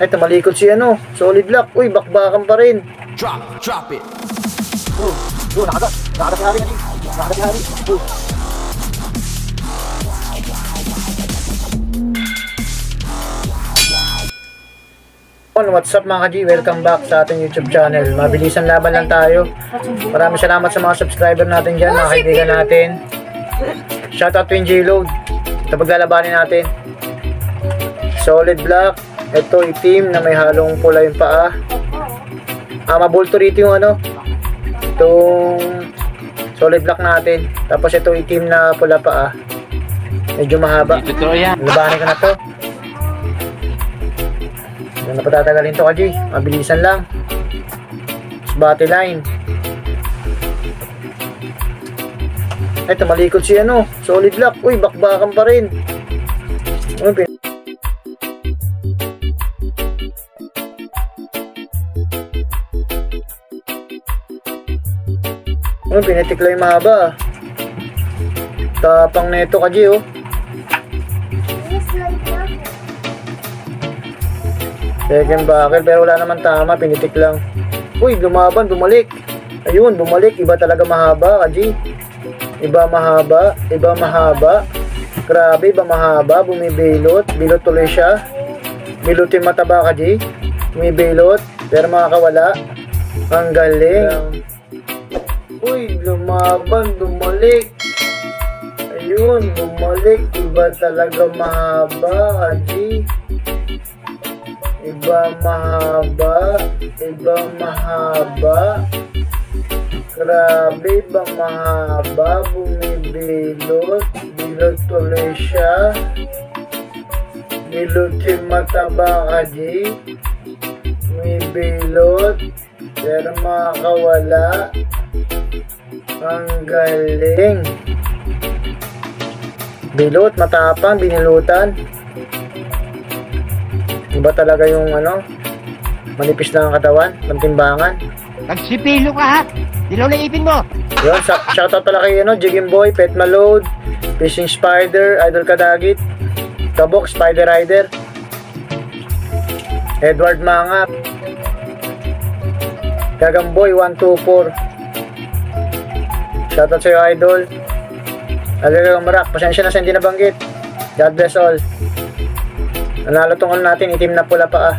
Ay, tumalikod si ano, Solid Black. Uy, bakbakan pa rin. Drop it. Nakagat si Hari. Nakagat si Hari. What's up mga ka-G? Welcome back sa ating YouTube channel. Mabilisan laban lang tayo. Maraming salamat sa mga subscriber natin dyan, mga kaibigan natin. Shoutout to J-Load. Ito paglalabanin natin. Solid Black. Ito itim na may halong pula yung paa. Mabulto rito yung ano, itong Solid Black natin. Tapos ito itim na pula paa. Medyo mahaba. Labanin ko na to. Hindi na patatagalin to, ka-G. Mabilisan lang. Bati line. Ay, tumalikod si ano, Solid Black. Uy, bakbakan pa rin. Pinitik lang yung mahaba. Tapang neto, ka-G, oh. Second buckle, pero wala naman tama, pinitik lang. Uy, lumaban, bumalik. Ayun, bumalik. Iba talaga mahaba, ka-G. Iba mahaba, iba mahaba. Grabe, iba mahaba, bumibilot. Bilot tuloy siya. Bilot yung mataba, ka-G. Bumibilot, pero makakawala. Ang galing. Uy, lumaban, bumalik. Ayun, bumalik. Iba talaga mahaba, ka-G. Iba mahaba, iba mahaba. Grabe, iba mahaba, bumibilot. Bilot tuloy siya. Bilot yung mataba, ka-G. Bumibilot, pero makakawala. Ang galing. Bilot, matapang, binilutan. Iba talaga yung ano, manipis lang ang katawan, pantimbangan. Nagsipilo ka ha? Dilaw na ipin mo. Yun, shoutout pala kay ano, Jigging Boy, Pet Malode, Fishing Spider, Idol Kadagit, Kabok, Spider Rider, Edward Mangap, Gagamboy 124. Shoutout sa'yo, Idol. Agagang Marak, pasensya na sa hindi nabanggit. God bless all. Nanalo tong ano natin, itim na pula paa.